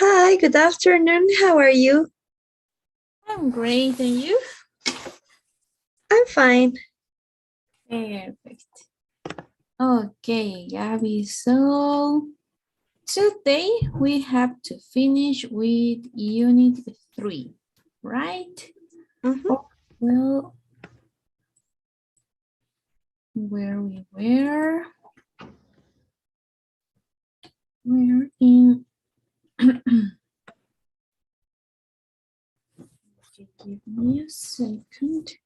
Hi, good afternoon. How are you? I'm great, and you? I'm fine. Perfect. Okay, Gabby, so today we have to finish with Unit 3, right? Oh, well, where we were, we're in, give me a second.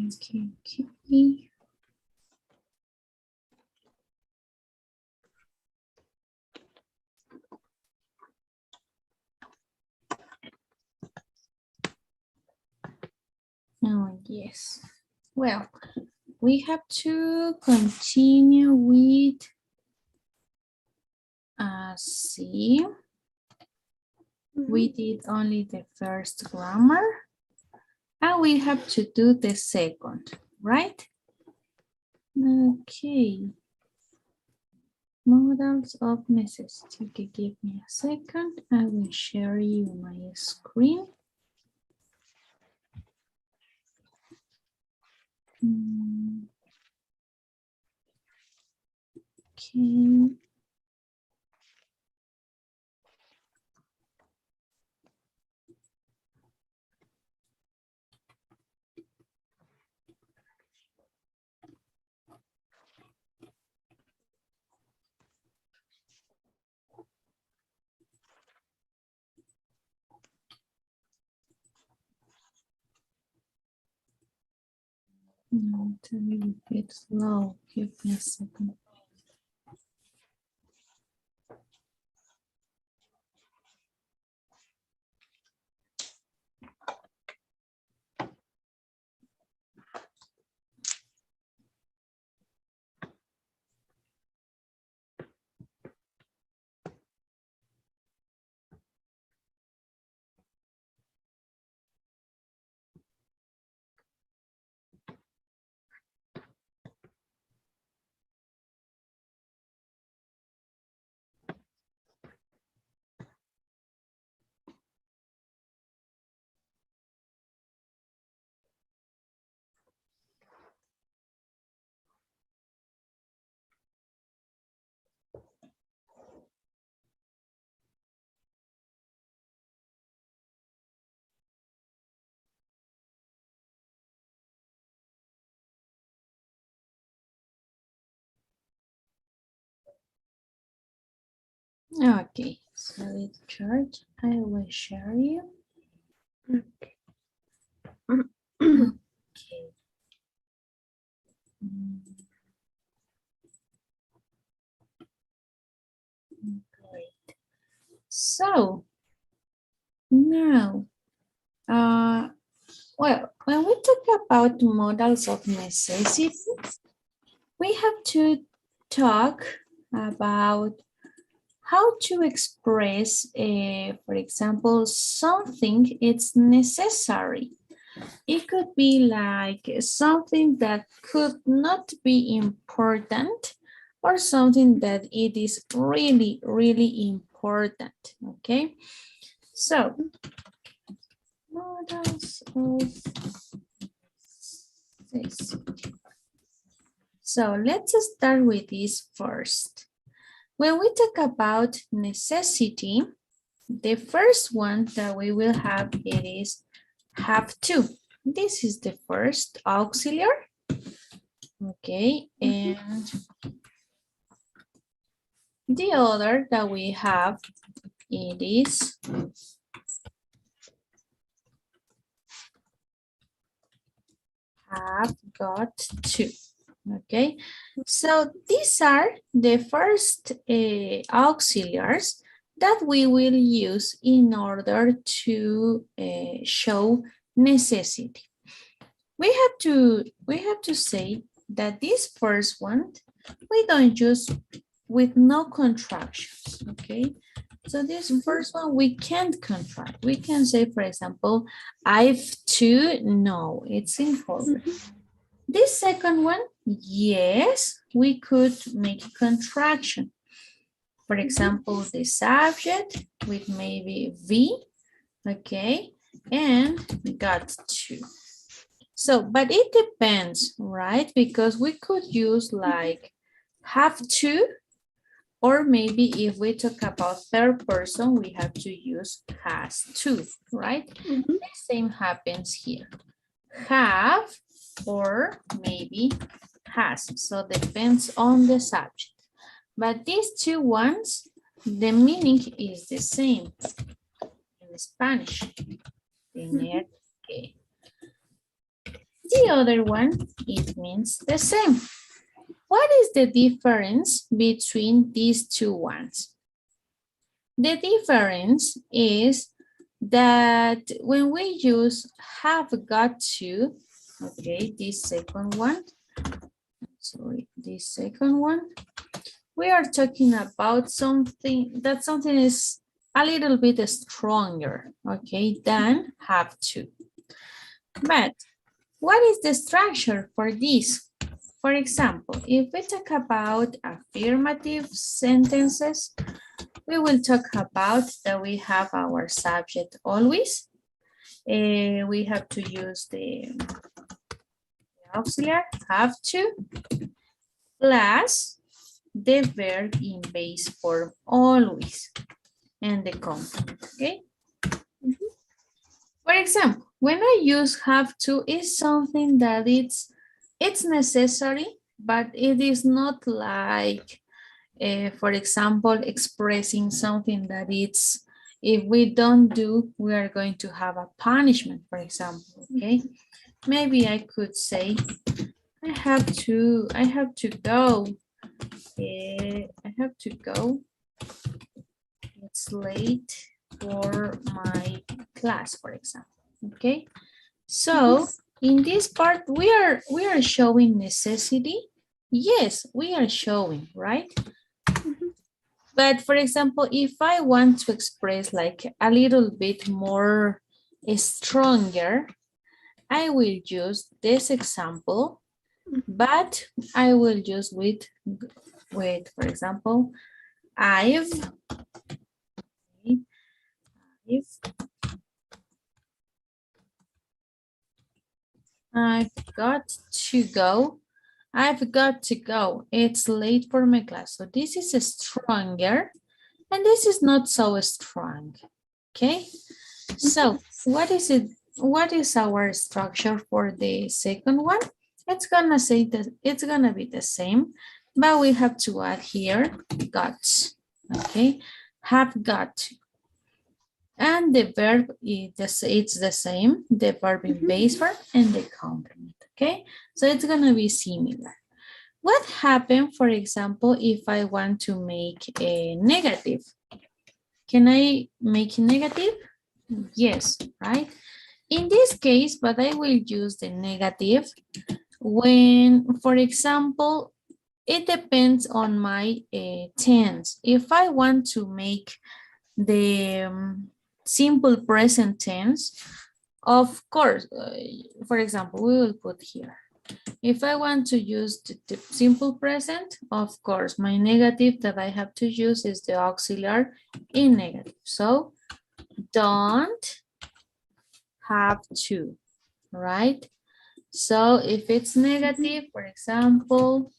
Okay. Oh, yes. Well, we have to continue with C. We did only the first grammar, and we have to do the second, right? Okay. Models of necessity. Okay, give me a second. I will share you my screen. Okay. It's a little bit slow. Give me a second. Okay, so it's chart. I will share you. Okay. Great. So now, well, when we talk about models of necessity, we have to talk about how to express, for example, something it's necessary. It could be like something that could not be important or something that it is really, really important, okay? So, models of necessity. So let's start with this first. When we talk about necessity, the first one that we will have it is have to. This is the first auxiliary. Okay, and the other that we have it is have got to. Okay, so these are the first auxiliaries that we will use in order to show necessity. We have to say that this first one we don't use with no contractions, okay? So this first one, we can't contract. We can say, for example, I've to, no, it's informal. This second one, yes, we could make a contraction. For example, the subject with maybe V, okay, and got to. So, but it depends, right? Because we could use like have to, or maybe if we talk about third person, we have to use has to, right? The same happens here. Have or maybe has. So depends on the subject. But these two ones, the meaning is the same in Spanish. Tener que. The other one, it means the same. What is the difference between these two ones? The difference is that when we use have got to, okay, this second one, sorry, this second one, we are talking about something that something is a little bit stronger, okay, than have to. But what is the structure for this? For example, if we talk about affirmative sentences, we will talk about that we have our subject always. We have to use the auxiliary, have to, plus the verb in base form always, and the complement, okay? For example, when I use have to, is something that it's necessary, but it is not like, for example, expressing something that it's, if we don't do, we are going to have a punishment, for example, okay? Maybe I could say, I have to go. I have to go. It's late for my class, for example. Okay. So in this part, we are showing necessity. Yes, we are showing, right? But for example, if I want to express like a little bit more stronger, I will use this example, but I will use with for example, I've got to go. I've got to go. It's late for my class. So this is stronger and this is not so strong. Okay. So what is it? What is our structure for the second one? It's gonna say that it's gonna be the same, but we have to add here got. Okay. Have got to. And the verb is it's the same, the verb in base form and the complement, okay? So it's gonna be similar. What happened, for example, if I want to make a negative? Can I make a negative? Yes, right? In this case, but I will use the negative when, for example, it depends on my tense. If I want to make the simple present tense, of course, for example, we will put here. If I want to use the simple present, of course, my negative that I have to use is the auxiliary in negative. So don't have to, right? So if it's negative, for example,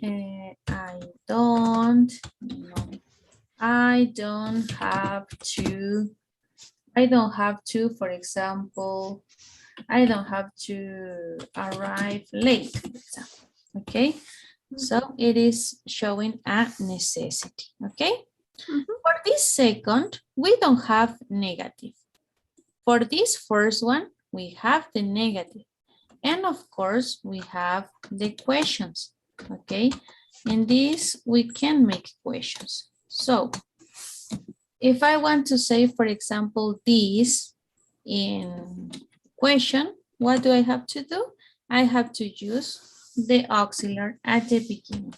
I don't have to, for example, I don't have to arrive late, for example, okay? So it is showing a necessity, okay? For this second, we don't have negative. For this first one, we have the negative. And of course, we have the questions, okay? In this, we can make questions. So if I want to say, for example, this in question, what do I have to do? I have to use the auxiliary at the beginning.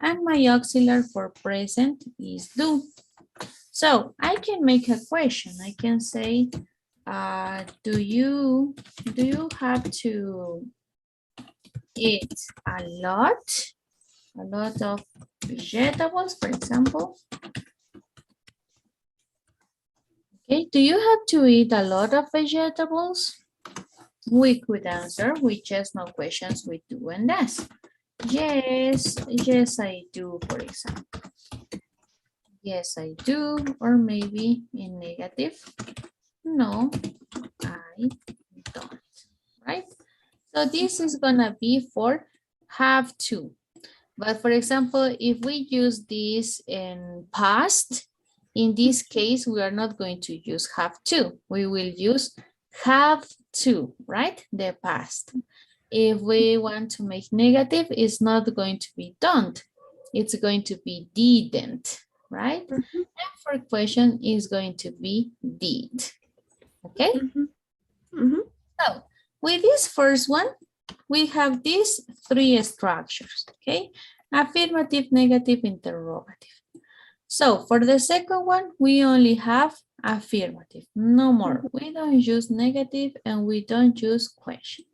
And my auxiliary for present is do. So I can make a question. I can say, do you have to eat a lot of vegetables, for example? Okay, do you have to eat a lot of vegetables? We could answer with just no questions with do and does. Yes, yes, I do, for example. Yes, I do, or maybe in negative. No, I don't, right? So this is gonna be for have to. But for example, if we use this in past, in this case, we are not going to use have to. We will use have to, right? The past. If we want to make negative, it's not going to be don't. It's going to be didn't, right? Mhm. And for question is going to be did. Okay? Mhm. Mhm. So with this first one, we have these three structures, okay? Affirmative, negative, interrogative. So for the second one, we only have affirmative, no more. We don't use negative and we don't use question.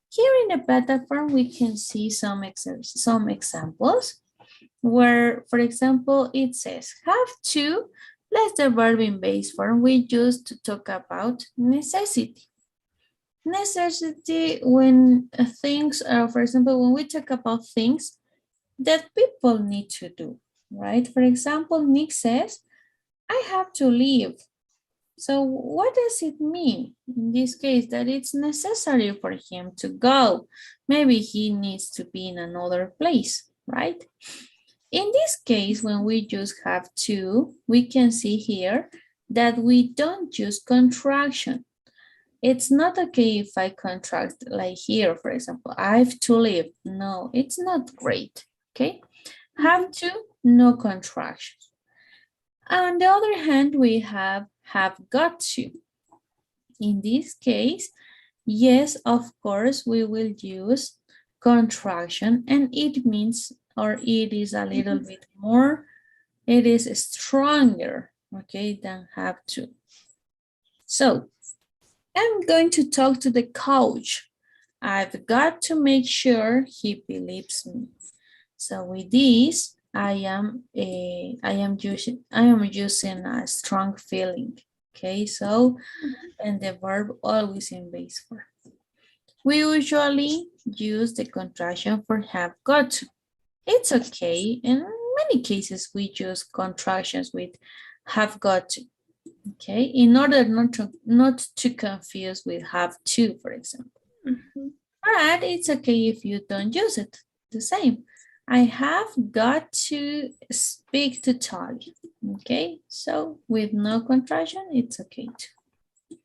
Here in the platform, we can see some examples where, for example, it says have to plus the verb in base form we use to talk about necessity. Necessity when things are, for example, when we talk about things that people need to do, right? For example, Nick says, I have to leave. So what does it mean in this case? That it's necessary for him to go. Maybe he needs to be in another place, right? In this case, when we just have to, we can see here that we don't use contraction. It's not okay if I contract like here, for example, I have to leave. No, it's not great, okay? Have to, no contraction. On the other hand, we have got to. In this case, yes, of course, we will use contraction and it means, or it is a little bit more, it is stronger, okay, than have to. So I'm going to talk to the coach. I've got to make sure he believes me. So with this, I am using a strong feeling. Okay, so and the verb always in base form. We usually use the contraction for have got to. It's okay. In many cases, we use contractions with have got to. Okay, in order not to confuse with have to, for example. Mhm. But it's okay if you don't use it. The same. I have got to speak to Tali. Okay, so with no contraction, it's okay too.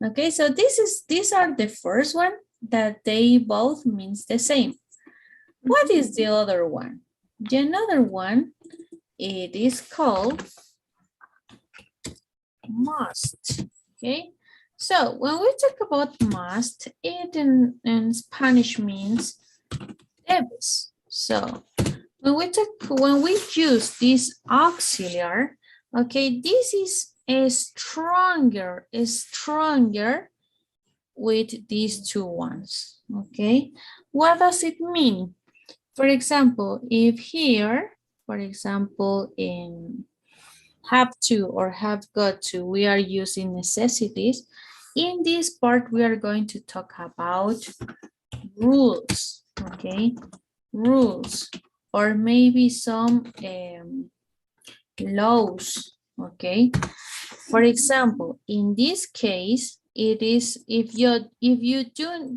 Okay, so these are the first one that they both means the same. What is the other one? The another one, it is called must. Okay, so when we talk about must, it in Spanish means debes. So when we use this auxiliary, okay, this is stronger with these two ones. Okay, what does it mean? For example, if here, for example, in have to or have got to, we are using necessities. In this part, we are going to talk about rules, okay? Rules, or maybe some laws, okay? For example, in this case, it is if you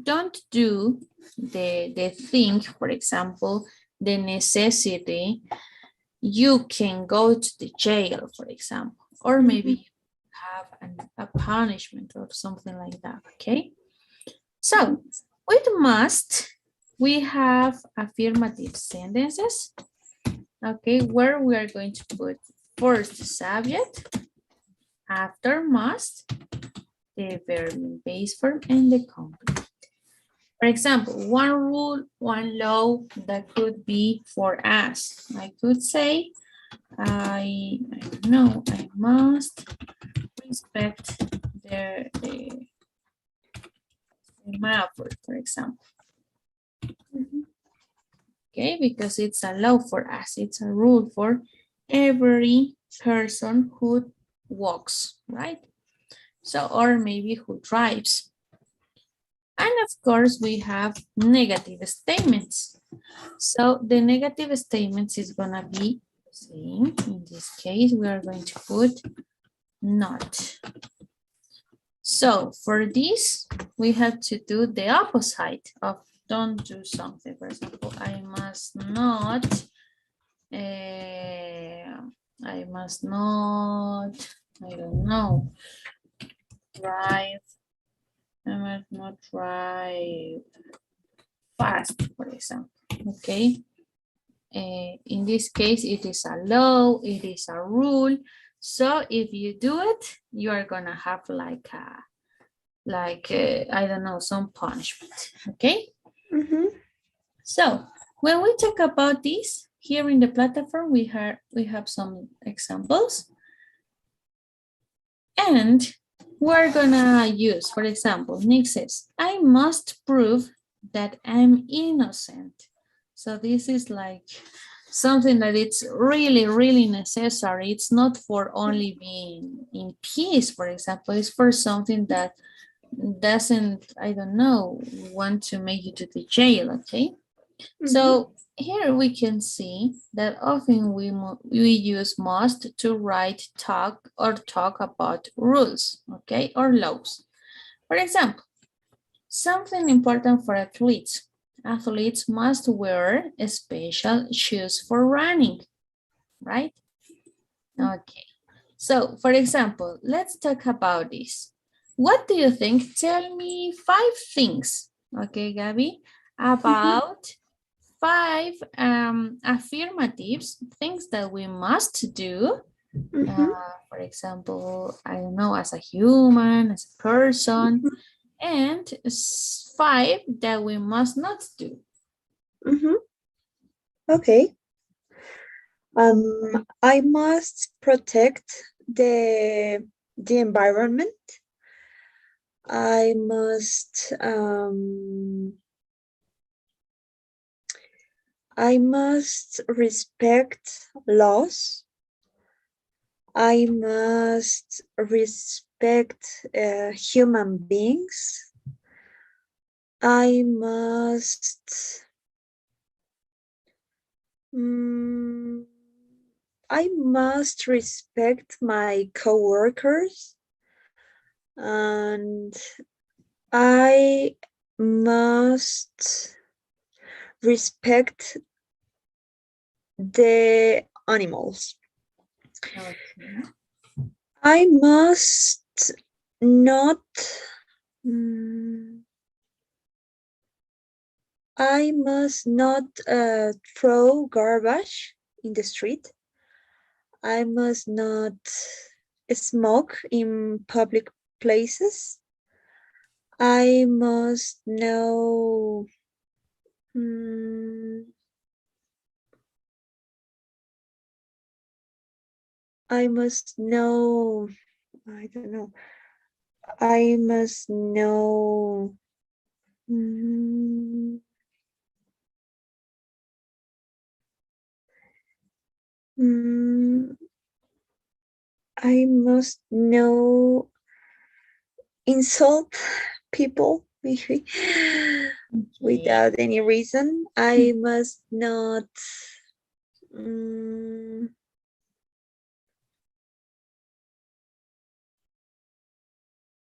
don't do the thing, for example, the necessity, you can go to the jail, for example, or maybe you have a punishment or something like that, okay? So with must, we have affirmative sentences, okay, where we are going to put first the subject, after must, the verb in base form, and the complement. For example, one rule, one law that could be for us. I could say, I don't know, I must respect the semaphore, for example. Okay, because it's a law for us. It's a rule for every person who walks, right? So, or maybe who drives. And of course, we have negative statements. So the negative statements is gonna be same. In this case, we are going to put not. So for this, we have to do the opposite of don't do something. For example, I must not, I don't know, drive, I must not drive fast, for example, okay? In this case, it is a law, it is a rule. So if you do it, you are gonna have like I don't know, some punishment, okay? So when we talk about this, here in the platform, we have some examples. And we're gonna use, for example, Nick says, I must prove that I'm innocent. So this is like something that it's really, really necessary. It's not for only being in peace, for example. It's for something that doesn't, I don't know, want to make you to the jail, okay? So here we can see that often we use must to write talk about rules, okay, or laws. For example, something important for athletes. Athletes must wear special shoes for running, right? Okay. So, for example, let's talk about this. What do you think? Tell me 5 things, okay, Gabby, about 5 affirmatives, things that we must do. For example, I don't know, as a human, as a person, and 5 that we must not do. Okay. I must protect the environment. I must respect laws. I must respect human beings. I must respect my coworkers, and I must respect the animals. Okay. I must not throw garbage in the street. I must not smoke in public places. I must know I must know I don't know. I must know I must know insult people, maybe, without any reason. I must not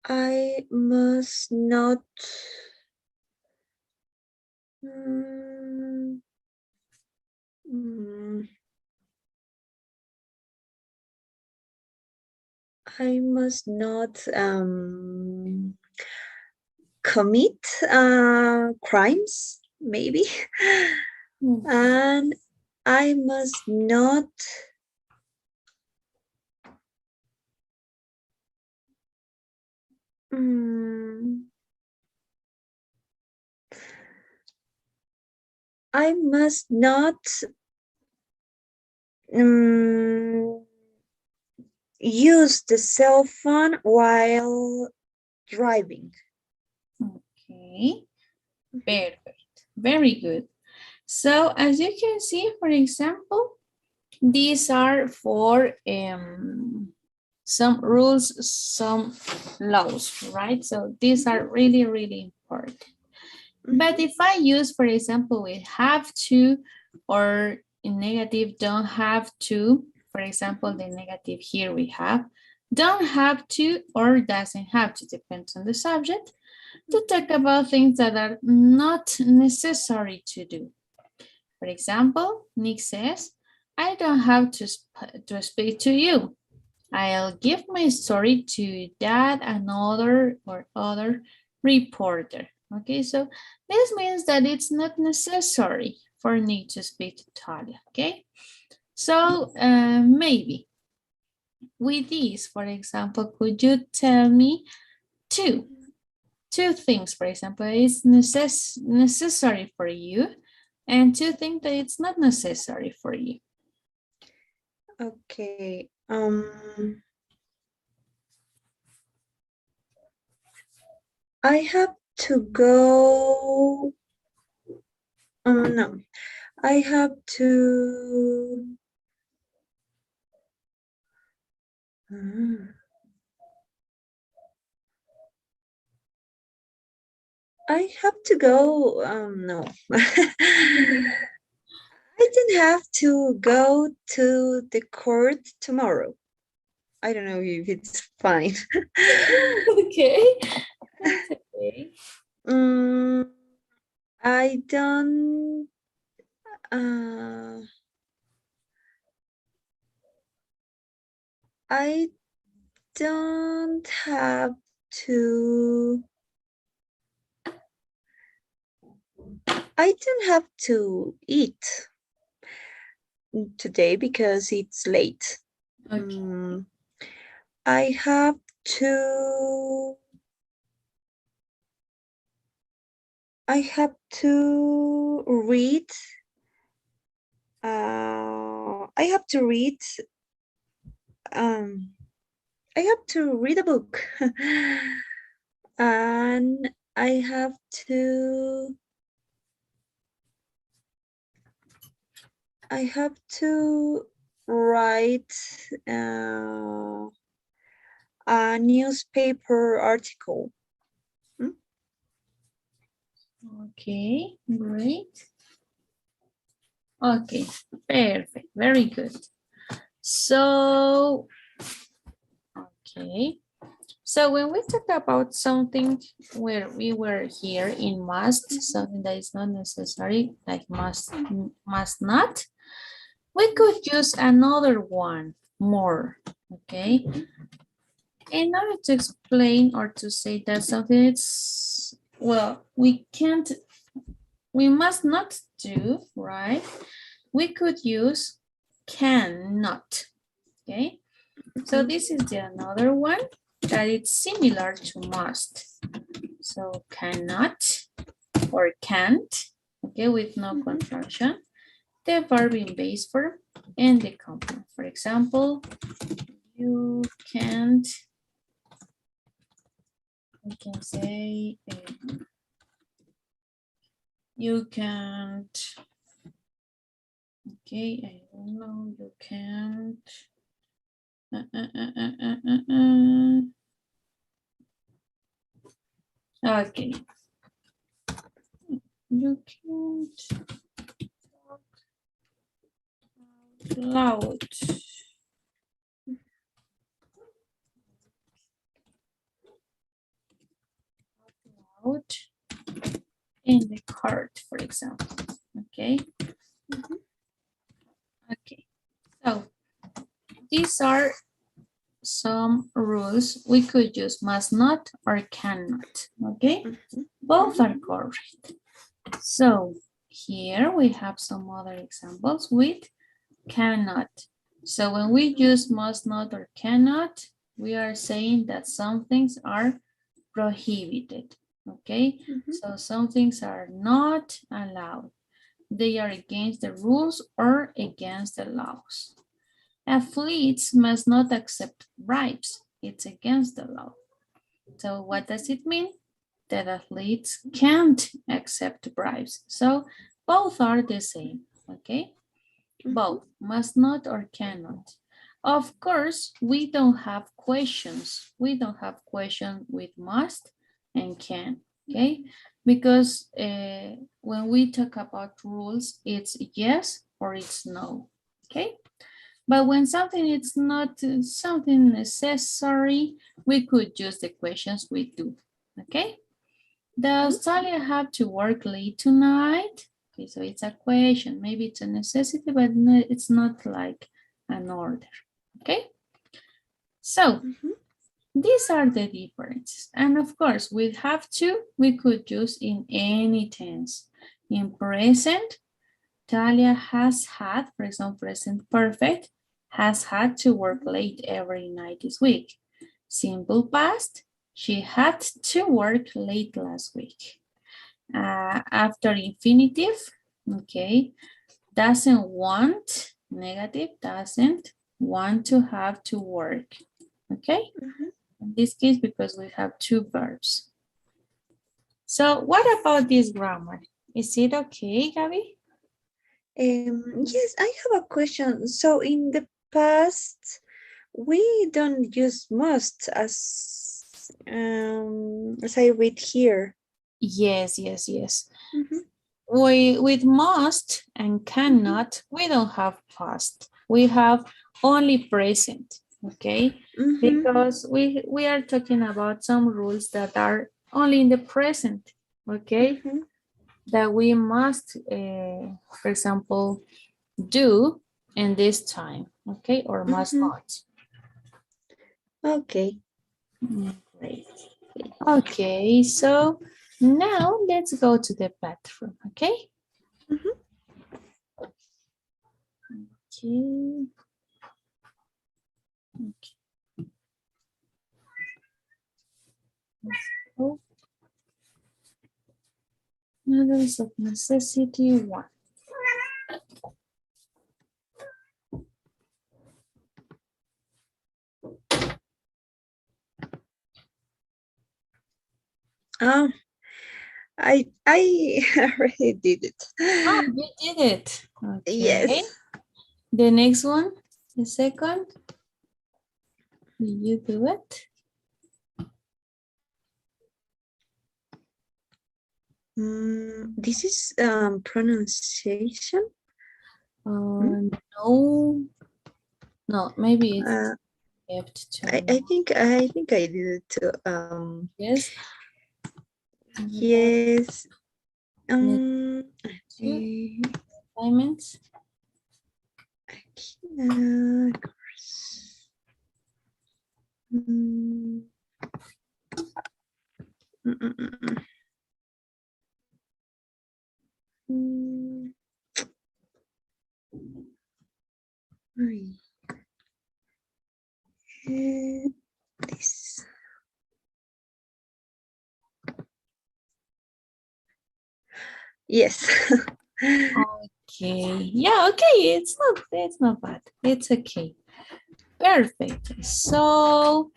I must not I must not commit crimes, maybe. And I must not I must not um, use the cell phone while driving. Okay, perfect. Very good. So as you can see, for example, these are for some rules, some laws, right? So these are really, really important. But if I use, for example, we have to, or in negative, don't have to, for example, the negative here we have, don't have to or doesn't have to, depends on the subject, to talk about things that are not necessary to do. For example, Nick says, I don't have to speak to you. I'll give my story to that another or other reporter. Okay, so this means that it's not necessary for Nick to speak to Talia. Okay, so maybe with this, for example, could you tell me two things, for example, it's necessary for you, and two things that it's not necessary for you. Okay. I have to go. No, I have to. I have to go. No, I don't have to go to the court tomorrow. I don't know if it's fine. Okay, that's okay. um, I don't. Uh, I don't have to. I don't have to eat today because it's late. Okay. I have to. I have to read. I have to read. Um, I have to read a book, and I have to. I have to write a newspaper article. Hmm? Okay, great. Okay, perfect, very good. So, okay. So when we talk about something where we were here in must, something that is not necessary, like must not, we could use another one more, okay? In order to explain or to say that something is, well, we must not do, right? We could use cannot, okay? So this is the another one that it's similar to must. So cannot or can't, okay, with no contraction, the verb in base form and the complement. For example, you can't, we can say, you can't, okay, I don't know, you can't, okay, you can't talk loud. Out in the cart, for example. Okay. Okay. So these are some rules we could use must not or cannot. Okay. Both are correct. So here we have some other examples with cannot. So when we use must not or cannot, we are saying that some things are prohibited. Okay, so some things are not allowed. They are against the rules or against the laws. Athletes must not accept bribes. It's against the law. So what does it mean? That athletes can't accept bribes. So both are the same, okay? Both, must not or cannot. Of course, we don't have questions. We don't have question with must and can, okay? Because when we talk about rules, it's yes or it's no, okay? But when something is not something necessary, we could use the questions we do, okay? Does Talia have to work late tonight? Okay, so it's a question. Maybe it's a necessity, but no, it's not like an order, okay? So these are the differences. And of course, with have to, we could use in any tense. In present, Talia has had, for example, present perfect, has had to work late every night this week. Simple past, she had to work late last week. After infinitive, okay, doesn't want, negative, doesn't want to have to work, okay? In this case, because we have two verbs. So what about this grammar? Is it okay, Gabby? Yes, I have a question. So in the past, we don't use must as I read here. Yes. With must and cannot, we don't have past. We have only present, okay? Because we are talking about some rules that are only in the present, okay? That we must, for example, do in this time, okay? Or must not. Okay. Great. Okay, so now let's go to the bathroom, okay? Okay. Let's go. Models of necessity 1. Oh, I already did it. Oh, you did it. Okay. Yes. The next one, the second. Did you do it? This is pronunciation. No, maybe it's left to. I think I did it too. Yes. Yes. Assignments. This. Yes. Okay. Yeah, okay. It's not bad. It's okay. Perfect. So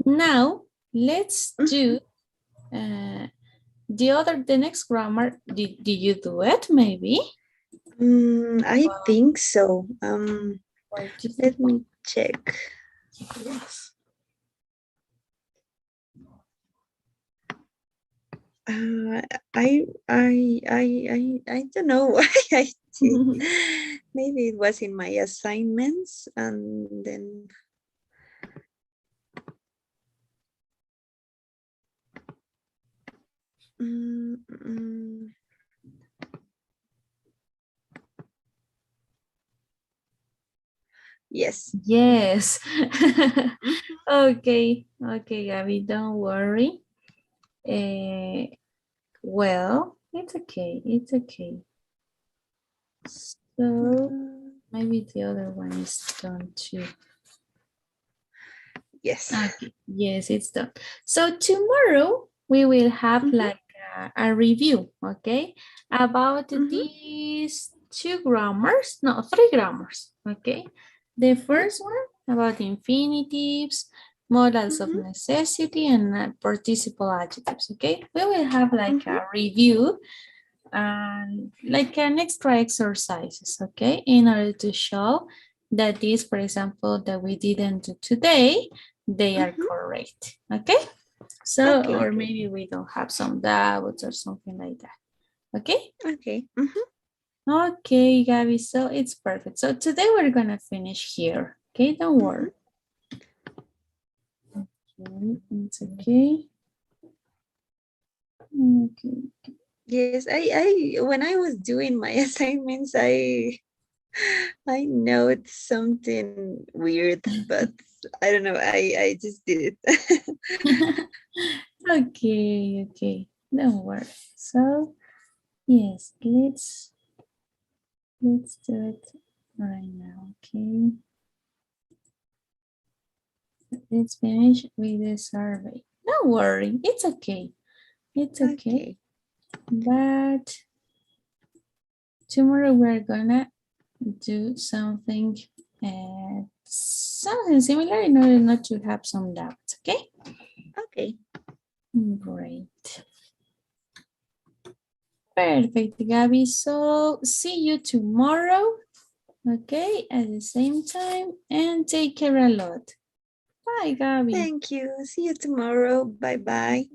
now let's do the next grammar. Did you do it maybe? I think so. Let me check. Yes. I don't know why I did. Maybe it was in my assignments and then. Yes. Yes. Okay, Gabby, don't worry. Well, it's okay. So maybe the other one is done too. Yes. Okay. Yes, it's done. So tomorrow we will have like a review, okay, about Mhm. these three grammars, okay. The first one about infinitives, modals of Mhm. necessity, and participle adjectives, okay. We will have like Mhm. a review and like an extra exercises, okay, in order to show that these, for example, that we didn't do today, they are Mhm. correct, okay. So, Okay. or maybe we don't have some doubts or something like that. Okay? Okay. Mhm. Okay, Gabby, so it's perfect. So today we're gonna finish here. Okay, don't Mhm. worry. Okay, it's okay. Okay. Yes, when I was doing my assignments, I note something weird, but I don't know. I just did it. Okay. Don't worry. So yes, let's do it right now. Okay. Let's finish with the survey. Don't worry, it's okay. It's okay. Okay. But tomorrow we're gonna do something similar in order not to have some doubts, okay? Okay. Great. Perfect, Gabby. So see you tomorrow, okay, at the same time, and take care a lot. Bye, Gabby. Thank you. See you tomorrow. Bye bye.